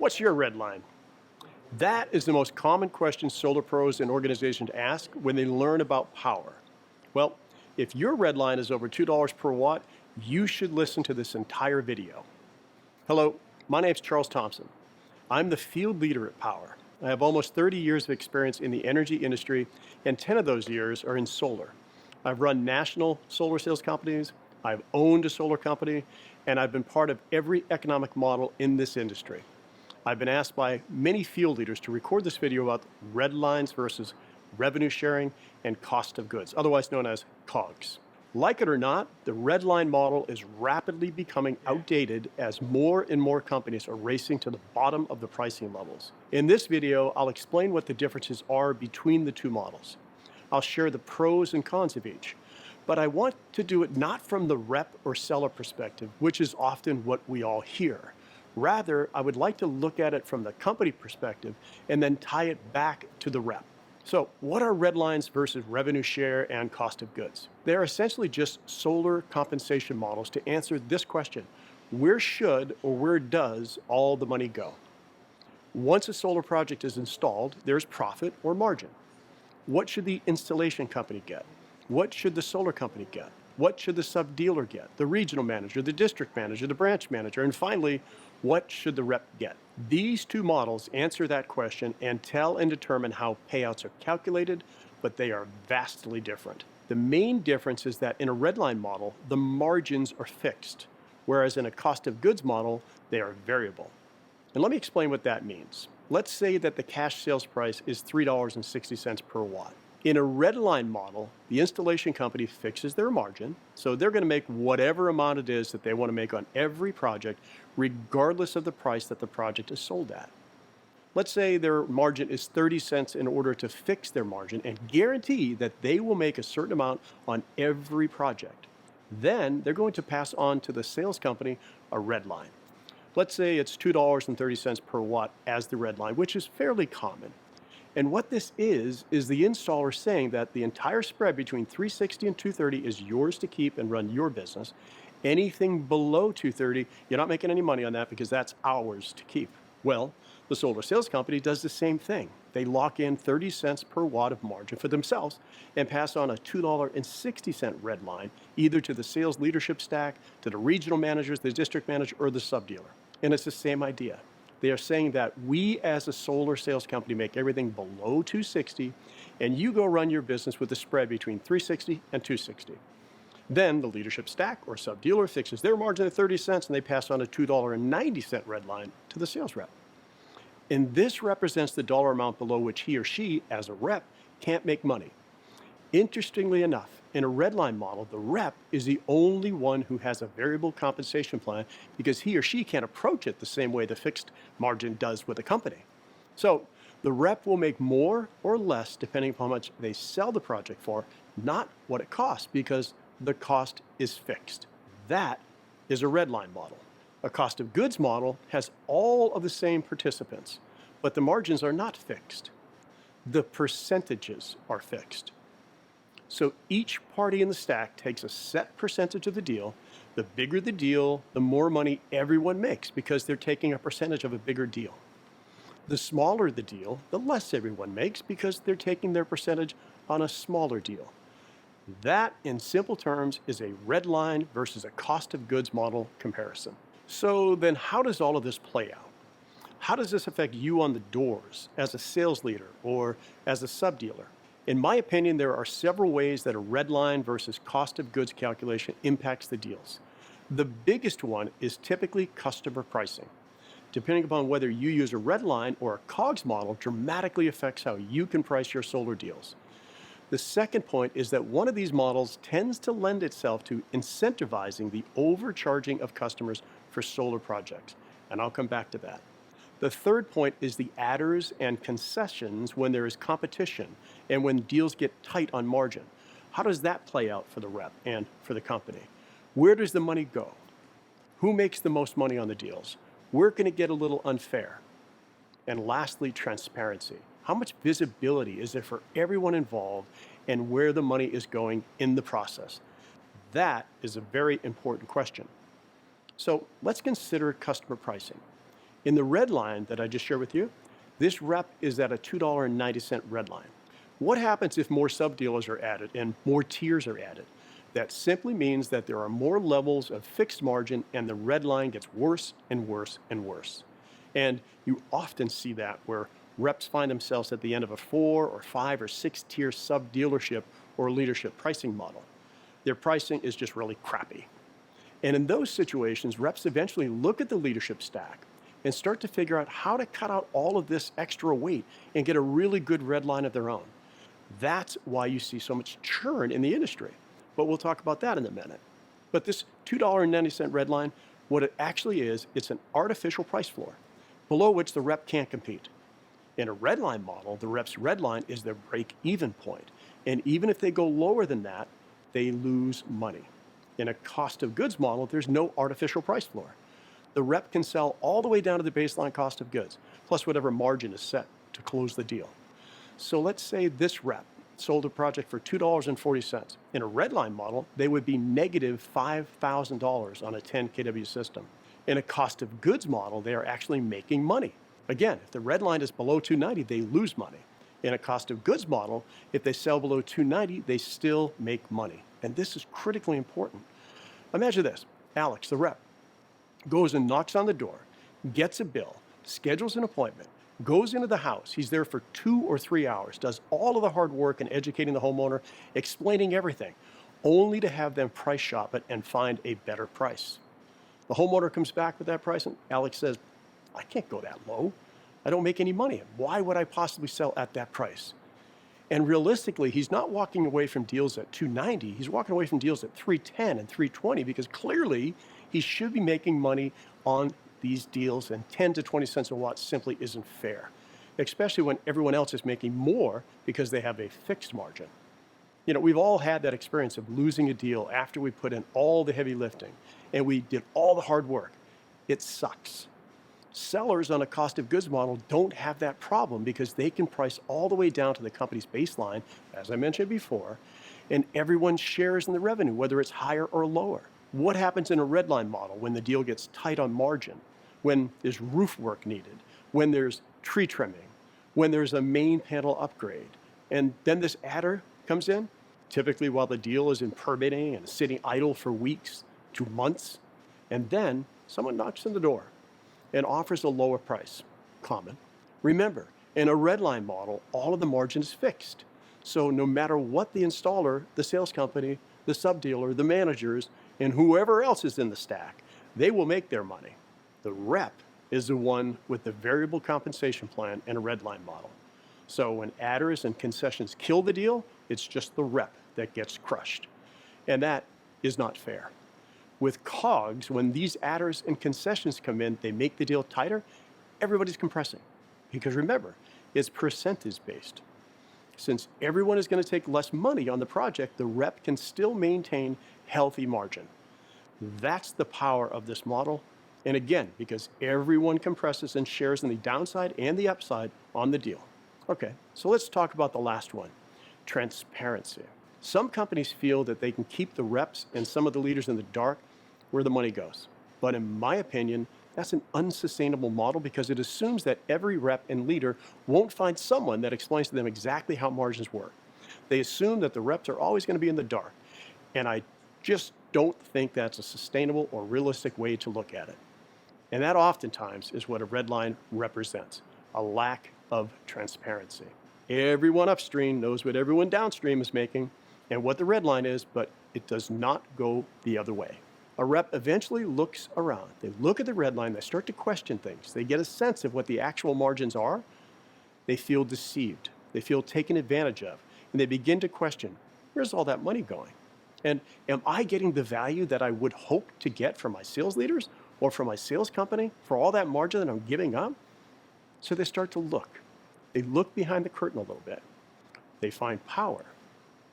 What's your red line? That is the most common question solar pros and organizations ask when they learn about power. Well, if your red line is over $2 per watt, you should listen to this entire video. Hello, my name is Charles Thompson. I'm the field leader at Power. I have almost 30 years of experience in the energy industry, and 10 of those years are in solar. I've run national solar sales companies, I've owned a solar company, and I've been part of every economic model in this industry. I've been asked by many field leaders to record this video about red lines versus revenue sharing and cost of goods, otherwise known as COGS. Like it or not, the red line model is rapidly becoming outdated as more and more companies are racing to the bottom of the pricing levels. In this video, I'll explain what the differences are between the two models. I'll share the pros and cons of each, but I want to do it not from the rep or seller perspective, which is often what we all hear. Rather, I would like to look at it from the company perspective and then tie it back to the rep. So what are red lines versus revenue share and cost of goods? They're essentially just solar compensation models to answer this question: where should or where does all the money go? Once a solar project is installed, there's profit or margin. What should the installation company get? What should the solar company get? What should the sub-dealer get? The regional manager, the district manager, the branch manager, and finally, what should the rep get? These two models answer that question and tell and determine how payouts are calculated, but they are vastly different. The main difference is that in a redline model, the margins are fixed, whereas in a cost of goods model, they are variable. And let me explain what that means. Let's say that the cash sales price is $3.60 per watt. In a redline model, the installation company fixes their margin, so they're going to make whatever amount it is that they want to make on every project, regardless of the price that the project is sold at. Let's say their margin is 30 cents in order to fix their margin and guarantee that they will make a certain amount on every project. Then they're going to pass on to the sales company a red line. Let's say it's $2.30 per watt as the red line, which is fairly common. And what this is the installer saying that the entire spread between 360 and 230 is yours to keep and run your business. Anything below 230, you're not making any money on that because that's ours to keep. Well, the solar sales company does the same thing. They lock in 30 cents per watt of margin for themselves and pass on a $2.60 red line, either to the sales leadership stack, to the regional managers, the district manager, or the sub-dealer. And it's the same idea. They are saying that we as a solar sales company make everything below 260, and you go run your business with a spread between 360 and 260. Then the leadership stack or sub-dealer fixes their margin at 30 cents and they pass on a $2.90 red line to the sales rep. And this represents the dollar amount below which he or she, as a rep, can't make money. Interestingly enough, in a redline model, the rep is the only one who has a variable compensation plan because he or she can't approach it the same way the fixed margin does with a company. So the rep will make more or less depending upon how much they sell the project for, not what it costs, because the cost is fixed. That is a redline model. A cost of goods model has all of the same participants, but the margins are not fixed. The percentages are fixed. So each party in the stack takes a set percentage of the deal. The bigger the deal, the more money everyone makes because they're taking a percentage of a bigger deal. The smaller the deal, the less everyone makes because they're taking their percentage on a smaller deal. That, in simple terms, is a red line versus a cost of goods model comparison. So then how does all of this play out? How does this affect you on the doors as a sales leader or as a sub-dealer? In my opinion, there are several ways that a red line versus cost of goods calculation impacts the deals. The biggest one is typically customer pricing. Depending upon whether you use a red line or a COGS model, dramatically affects how you can price your solar deals. The second point is that one of these models tends to lend itself to incentivizing the overcharging of customers for solar projects, and I'll come back to that. The third point is the adders and concessions when there is competition and when deals get tight on margin. How does that play out for the rep and for the company? Where does the money go? Who makes the most money on the deals? Where can it get a little unfair? And lastly, transparency. How much visibility is there for everyone involved and where the money is going in the process? That is a very important question. So let's consider customer pricing. In the red line that I just shared with you, this rep is at a $2.90 red line. What happens if more sub-dealers are added and more tiers are added? That simply means that there are more levels of fixed margin and the red line gets worse and worse and worse. And you often see that where reps find themselves at the end of a 4 or 5 or 6 tier sub-dealership or leadership pricing model. Their pricing is just really crappy. And in those situations, reps eventually look at the leadership stack and start to figure out how to cut out all of this extra weight and get a really good red line of their own. That's why you see so much churn in the industry. But we'll talk about that in a minute. But this $2.90 red line, what it actually is, it's an artificial price floor below which the rep can't compete. In a red line model, the rep's red line is their break-even point. And even if they go lower than that, they lose money. In a cost of goods model, there's no artificial price floor. The rep can sell all the way down to the baseline cost of goods, plus whatever margin is set to close the deal. So let's say this rep sold a project for $2.40. In a redline model, they would be negative $5,000 on a 10 kW system. In a cost of goods model, they are actually making money. Again, if the red line is below 290, they lose money. In a cost of goods model, if they sell below 290, they still make money. And this is critically important. Imagine this. Alex, the rep, goes and knocks on the door, gets a bill, schedules an appointment, goes into the house. He's there for 2 or 3 hours, does all of the hard work in educating the homeowner, explaining everything, only to have them price shop it and find a better price. The homeowner comes back with that price and Alex says, I can't go that low. I don't make any money. Why would I possibly sell at that price? And realistically, he's not walking away from deals at 290. He's walking away from deals at 310 and 320 because clearly he should be making money on these deals, and 10 to 20 cents a watt simply isn't fair, especially when everyone else is making more because they have a fixed margin. You know, we've all had that experience of losing a deal after we put in all the heavy lifting and we did all the hard work. It sucks. Sellers on a cost of goods model don't have that problem because they can price all the way down to the company's baseline, as I mentioned before, and everyone shares in the revenue, whether it's higher or lower. What happens in a redline model when the deal gets tight on margin, when there's roof work needed, when there's tree trimming, when there's a main panel upgrade, and then this adder comes in, typically while the deal is in permitting and sitting idle for weeks to months, and then someone knocks on the door and offers a lower price. Common. Remember, in a redline model, all of the margin is fixed. So no matter what the installer, the sales company, the sub-dealer, the managers, and whoever else is in the stack, they will make their money. The rep is the one with the variable compensation plan in a redline model. So when adders and concessions kill the deal, it's just the rep that gets crushed. And that is not fair. With COGS, when these adders and concessions come in, they make the deal tighter, everybody's compressing. Because remember, it's percentage-based. Since everyone is going to take less money on the project, the rep can still maintain healthy margin. That's the power of this model. And again, because everyone compresses and shares in the downside and the upside on the deal. Okay, so let's talk about the last one, transparency. Some companies feel that they can keep the reps and some of the leaders in the dark where the money goes. But in my opinion, that's an unsustainable model because it assumes that every rep and leader won't find someone that explains to them exactly how margins work. They assume that the reps are always going to be in the dark. And I just don't think that's a sustainable or realistic way to look at it. And that oftentimes is what a red line represents, a lack of transparency. Everyone upstream knows what everyone downstream is making and what the red line is, but it does not go the other way. A rep eventually looks around. They look at the red line, they start to question things. They get a sense of what the actual margins are. They feel deceived. They feel taken advantage of. And they begin to question, where's all that money going? And am I getting the value that I would hope to get from my sales leaders or from my sales company for all that margin that I'm giving up? So they start to look. They look behind the curtain a little bit. They find power.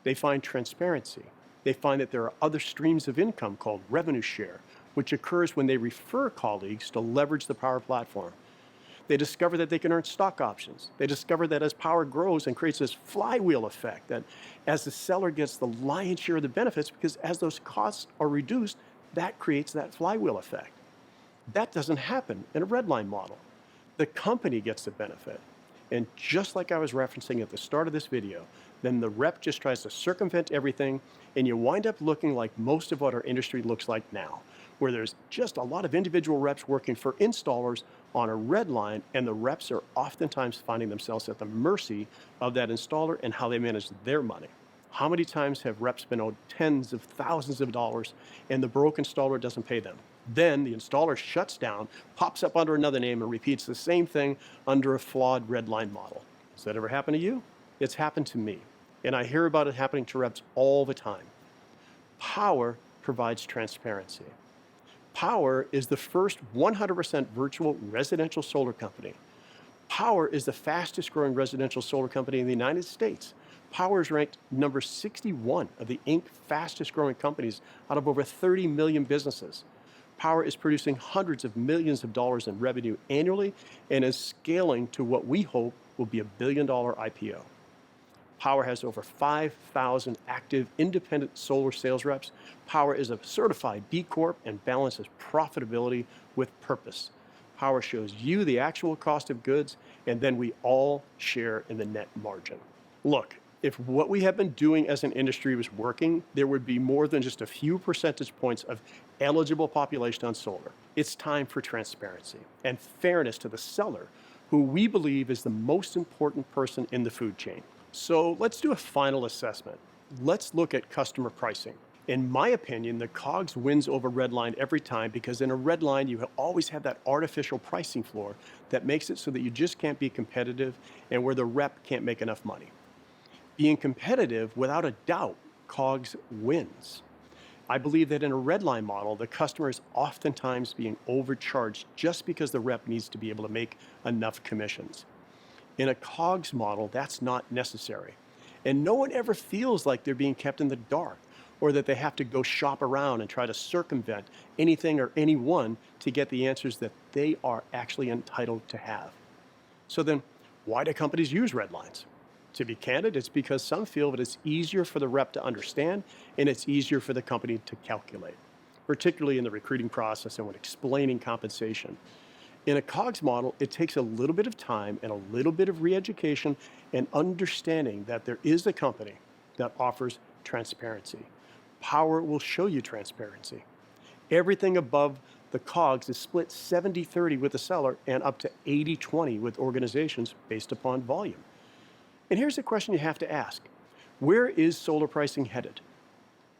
They find transparency. They find that there are other streams of income called revenue share, which occurs when they refer colleagues to leverage the Power platform. They discover that they can earn stock options. They discover that as Power grows and creates this flywheel effect, that as the seller gets the lion's share of the benefits, because as those costs are reduced, that creates that flywheel effect. That doesn't happen in a Redline model. The company gets the benefit. And just like I was referencing at the start of this video, then the rep just tries to circumvent everything, and you wind up looking like most of what our industry looks like now, where there's just a lot of individual reps working for installers on a red line, and the reps are oftentimes finding themselves at the mercy of that installer and how they manage their money. How many times have reps been owed tens of thousands of dollars and the broke installer doesn't pay them? Then the installer shuts down, pops up under another name, and repeats the same thing under a flawed red line model. Has that ever happened to you? It's happened to me. And I hear about it happening to reps all the time. Power provides transparency. Power is the first 100% virtual residential solar company. Power is the fastest growing residential solar company in the United States. Power is ranked number 61 of the Inc. fastest growing companies out of over 30 million businesses. Power is producing hundreds of millions of dollars in revenue annually and is scaling to what we hope will be $1 billion IPO. Power has over 5,000 active independent solar sales reps. Power is a certified B Corp and balances profitability with purpose. Power shows you the actual cost of goods, and then we all share in the net margin. Look, if what we have been doing as an industry was working, there would be more than just a few percentage points of eligible population on solar. It's time for transparency and fairness to the seller, who we believe is the most important person in the food chain. So let's do a final assessment. Let's look at customer pricing. In my opinion, the COGS wins over Redline every time because in a Redline, you always have that artificial pricing floor that makes it so that you just can't be competitive and where the rep can't make enough money. Being competitive, without a doubt, COGS wins. I believe that in a Redline model, the customer is oftentimes being overcharged just because the rep needs to be able to make enough commissions. In a COGS model, that's not necessary. And no one ever feels like they're being kept in the dark or that they have to go shop around and try to circumvent anything or anyone to get the answers that they are actually entitled to have. So then, why do companies use red lines? To be candid, it's because some feel that it's easier for the rep to understand and it's easier for the company to calculate, particularly in the recruiting process and when explaining compensation. In a COGS model, it takes a little bit of time and a little bit of re-education and understanding that there is a company that offers transparency. Power will show you transparency. Everything above the COGS is split 70-30 with the seller and up to 80-20 with organizations based upon volume. And here's the question you have to ask. Where is solar pricing headed?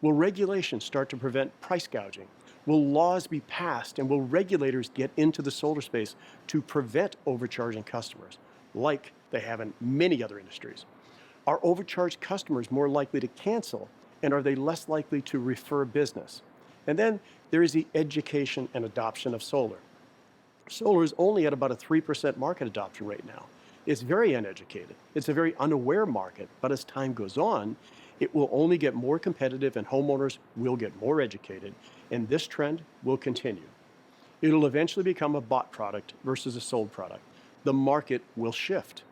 Will regulations start to prevent price gouging? Will laws be passed and will regulators get into the solar space to prevent overcharging customers, like they have in many other industries? Are overcharged customers more likely to cancel, and are they less likely to refer business? And then there is the education and adoption of solar. Solar is only at about a 3% market adoption rate now. It's very uneducated. It's a very unaware market, but as time goes on, it will only get more competitive and homeowners will get more educated, and this trend will continue. It'll eventually become a bought product versus a sold product. The market will shift.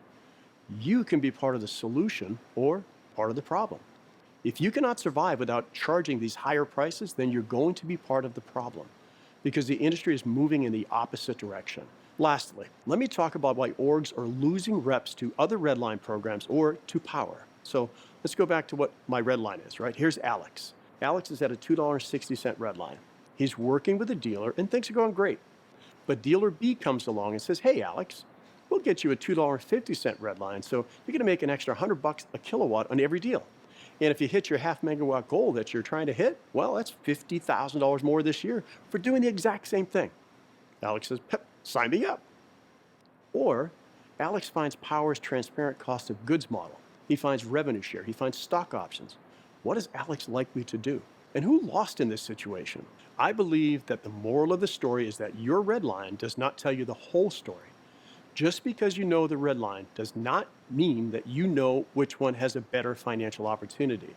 You can be part of the solution or part of the problem. If you cannot survive without charging these higher prices, then you're going to be part of the problem because the industry is moving in the opposite direction. Lastly, let me talk about why orgs are losing reps to other Redline programs or to Power. So let's go back to what my Redline is, right? Here's Alex. Alex is at a $2.60 Redline. He's working with a dealer and things are going great. But dealer B comes along and says, hey, Alex, we'll get you a $2.50 Redline, so you're gonna make an extra $100 a kilowatt on every deal. And if you hit your half megawatt goal that you're trying to hit, well, that's $50,000 more this year for doing the exact same thing. Alex says, sign me up. Or Alex finds Power's transparent cost of goods model. He finds revenue share. He finds stock options. What is Alex likely to do? And who lost in this situation? I believe that the moral of the story is that your red line does not tell you the whole story. Just because you know the red line does not mean that you know which one has a better financial opportunity.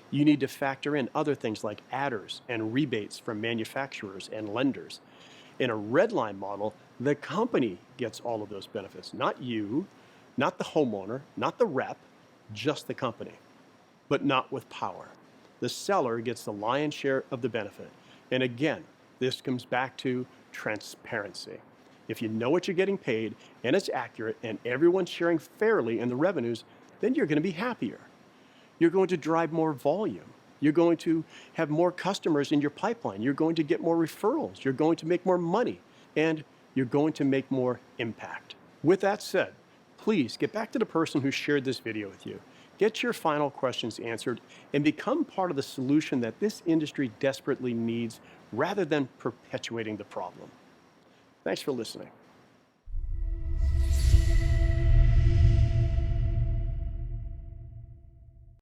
You need to factor in other things like adders and rebates from manufacturers and lenders. In a Redline model, the company gets all of those benefits, not you, not the homeowner, not the rep, just the company, but not with Power. The seller gets the lion's share of the benefit. And again, this comes back to transparency. If you know what you're getting paid and it's accurate and everyone's sharing fairly in the revenues, then you're going to be happier. You're going to drive more volume. You're going to have more customers in your pipeline. You're going to get more referrals. You're going to make more money. And you're going to make more impact. With that said, please get back to the person who shared this video with you. Get your final questions answered and become part of the solution that this industry desperately needs rather than perpetuating the problem. Thanks for listening.